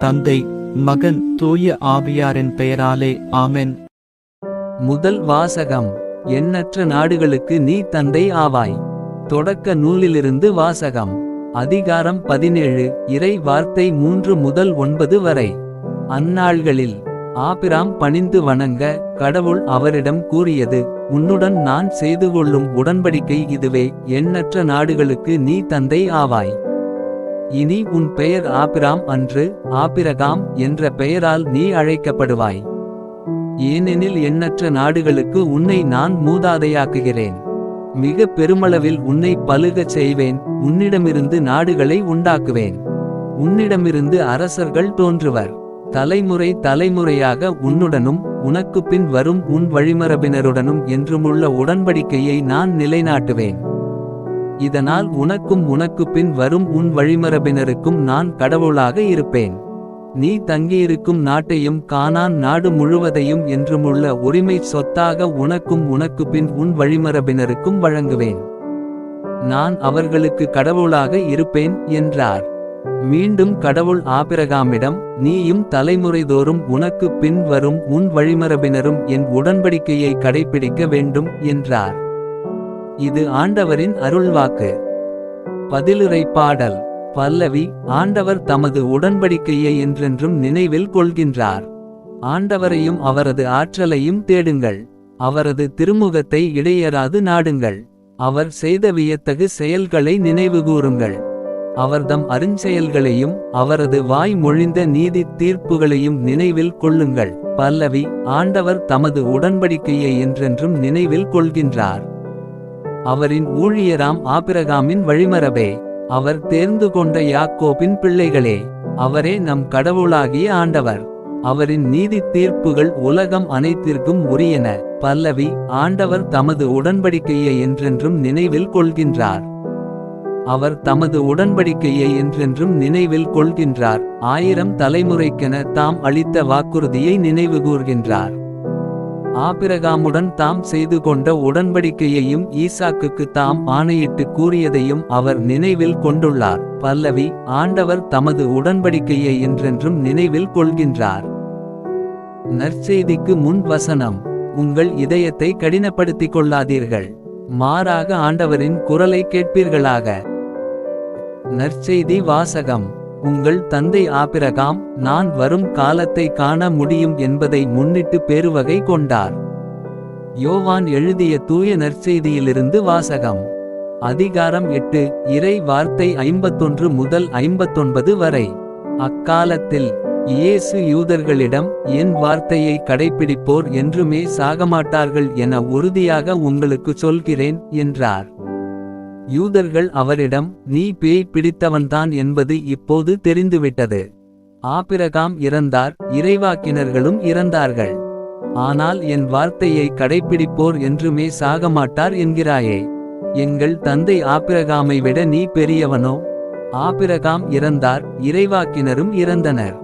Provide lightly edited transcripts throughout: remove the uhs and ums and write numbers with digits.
தந்தை, மகன், தூய ஆவியாரின் பெயராலே ஆமென். முதல் வாசகம். எண்ணற்ற நாடுகளுக்கு நீ தந்தை ஆவாய். தொடக்க நூலிலிருந்து வாசகம். அதிகாரம் 17. இறை வார்த்தை 3 முதல் 9 வரை. அந்நாள்களில் ஆபிராம் பணிந்து வணங்க கடவுள் அவரிடம் கூறியது, உன்னுடன் நான் செய்து கொள்ளும் உடன்படிக்கை இதுவே, எண்ணற்ற நாடுகளுக்கு நீ தந்தை ஆவாய். இனி உன் பெயர் ஆபிராம் அன்று, ஆபிரகாம் என்ற பெயரால் நீ அழைக்கப்படுவாய். ஏனெனில் எண்ணற்ற நாடுகளுக்கு உன்னை நான் மூதாதையாக்குகிறேன். மிக பெருமளவில் உன்னை பலுகச் செய்வேன். உன்னிடமிருந்து நாடுகளை உண்டாக்குவேன். உன்னிடமிருந்து அரசர்கள் தோன்றுவர். தலைமுறை தலைமுறையாக உன்னுடனும் உனக்குப்பின் வரும் உன் வழிமரபினருடனும் என்றுமுள்ள உடன்படிக்கையை நான் நிலைநாட்டுவேன். இதனால் உனக்கும் உனக்குப்பின் வரும் உன் வழிமரபினருக்கும் நான் கடவுளாக இருப்பேன். நீ தங்கியிருக்கும் நாட்டையும் கானான் நாடு முழுவதையும் என்றுமுள்ள உரிமை சொத்தாக உனக்கும் உனக்குப்பின் உன் வழிமரபினருக்கும் வழங்குவேன். நான் அவர்களுக்கு கடவுளாக இருப்பேன் என்றார். மீண்டும் கடவுள் ஆபிரகாமிடம், நீயும் தலைமுறைதோறும் உனக்கு பின் வரும் உன் வழிமரபினரும் என் உடன்படிக்கையை கடைப்பிடிக்க வேண்டும் என்றார். இது ஆண்டவரின் அருள்வாக்கு. பதிலுரை பாடல். பல்லவி. ஆண்டவர் தமது உடன்படிக்கையை என்றென்றும் நினைவில் கொள்கின்றார். ஆண்டவரையும் அவரது ஆற்றலையும் தேடுங்கள். அவரது திருமுகத்தை இடையறாது நாடுங்கள். அவர் செய்த வியத்தகு செயல்களை நினைவுகூருங்கள். அவர்தம் அருஞ்செயல்களையும் அவரது வாய் மொழிந்த நீதி தீர்ப்புகளையும் நினைவில் கொள்ளுங்கள். பல்லவி. ஆண்டவர் தமது உடன்படிக்கையை என்றென்றும் நினைவில் கொள்கின்றார். அவரின் ஊழியராம் ஆபிரகாமின் வழிமரபே, அவர் தேர்ந்து கொண்ட யாக்கோபின் பிள்ளைகளே, அவரே நம் கடவுளாகிய ஆண்டவர். அவரின் நீதி தீர்ப்புகள் உலகம் அனைத்திற்கும் உரியன. பல்லவி. ஆண்டவர் தமது உடன்படிக்கையை என்றென்றும் நினைவில் கொள்கின்றார். அவர் தமது உடன்படிக்கையை என்றென்றும் நினைவில் கொள்கின்றார். 1000 தலைமுறைக்கென தாம் அளித்த வாக்குறுதியை நினைவுகூர்கின்றார். ஆபிரகாமுடன் தாம் செய்து கொண்ட உடன்படிக்கையையும் ஈசாக்குக்கு தாம் ஆணையிட்டு கூறியதையும் அவர் நினைவில் கொண்டுள்ளார். பல்லவி. ஆண்டவர் தமது உடன்படிக்கையை என்றென்றும் நினைவில் கொள்கின்றார். நற்செய்திக்கு முன் வசனம். உங்கள் இதயத்தை கடினப்படுத்திக் கொள்ளாதீர்கள். மாறாக ஆண்டவரின் குரலை கேட்பீர்களாக. நற்செய்தி வாசகம். உங்கள் தந்தை ஆபிரகாம் நான் வரும் காலத்தை காண முடியும் என்பதை முன்னிட்டு பேருவகை கொண்டார். யோவான் எழுதிய தூய நற்செய்தியிலிருந்து வாசகம். அதிகாரம் 8. இறை வார்த்தை 51 முதல் 59 வரை. அக்காலத்தில் இயேசு யூதர்களிடம், என் வார்த்தையை கடைப்பிடிப்போர் என்றுமே சாகமாட்டார்கள் என உறுதியாக உங்களுக்கு சொல்கிறேன் என்றார். யூதர்கள் அவரிடம், நீ பேய் பிடித்தவன்தான் என்பது இப்போது தெரிந்துவிட்டது. ஆபிரகாம் இறந்தார், இறைவாக்கினர்களும் இறந்தார்கள். ஆனால் என் வார்த்தையை கடைப்பிடிப்போர் என்றுமே சாகமாட்டார் என்கிறாயே. எங்கள் தந்தை ஆபிரகாமை விட நீ பெரியவனோ? ஆபிரகாம் இறந்தார், இறைவாக்கினரும் இறந்தனர்.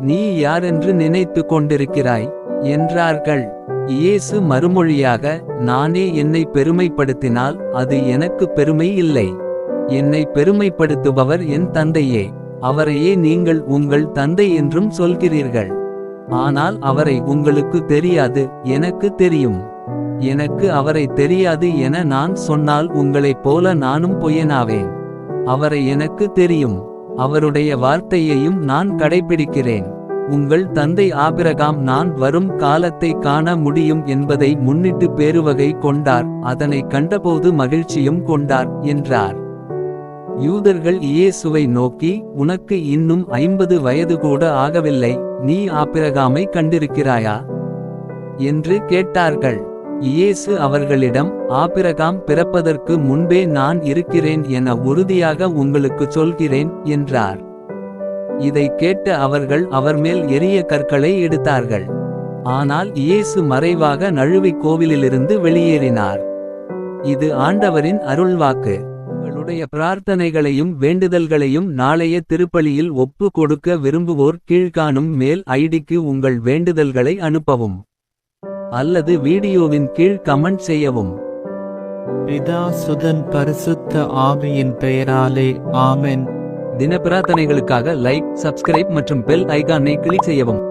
நீ யாரென்று நினைத்து கொண்டிருக்கிறாய் என்றார்கள். இயேசு மறுமொழியாக, நானே என்னை பெருமைப்படுத்தினால் அது எனக்கு பெருமை இல்லை. என்னை பெருமைப்படுத்துபவர் என் தந்தையே. அவரையே நீங்கள் உங்கள் தந்தை என்றும் சொல்கிறீர்கள். ஆனால் அவரை உங்களுக்கு தெரியாது, எனக்கு தெரியும். எனக்கு அவரை தெரியாது என நான் சொன்னால் உங்களைப் போல நானும் பொய்யனாவேன். அவரை எனக்கு தெரியும். அவருடைய வார்த்தையையும் நான் கடைப்பிடிக்கிறேன். உங்கள் தந்தை ஆபிரகாம் நான் வரும் காலத்தை காண முடியும் என்பதை முன்னிட்டு பேருவகை கொண்டார். அதனை கண்டபோது மகிழ்ச்சியும் கொண்டார் என்றார். யூதர்கள் இயேசுவை நோக்கி, உனக்கு இன்னும் 50 வயது கூட ஆகவில்லை, நீ ஆபிரகாமை கண்டிருக்கிறாயா என்று கேட்டார்கள். இயேசு அவர்களிடம், ஆபிரகாம் பிறப்பதற்கு முன்பே நான் இருக்கிறேன் என உறுதியாக உங்களுக்கு சொல்கிறேன் என்றார். இதை கேட்ட அவர்கள் அவர்மேல் எரிய கற்களை எடுத்தார்கள். ஆனால் இயேசு மறைவாக நழுவிக் கோவிலிலிருந்து வெளியேறினார். இது ஆண்டவரின் அருள்வாக்கு. உங்களுடைய பிரார்த்தனைகளையும் வேண்டுதல்களையும் நாளைய திருப்பலியில் ஒப்பு கொடுக்க விரும்புவோர் கீழ்காணும் மேல் ஐடிக்கு உங்கள் வேண்டுதல்களை அனுப்பவும். அல்லது வீடியோவின் கீழ் கமெண்ட் செய்யவும். பிதா சுதன் பரிசுத்த ஆவியின் பெயராலே ஆமென். தின பிரார்த்தனைகளுக்காக லைக், சப்ஸ்கிரைப் மற்றும் பெல் ஐகானை கிளிக் செய்யவும்.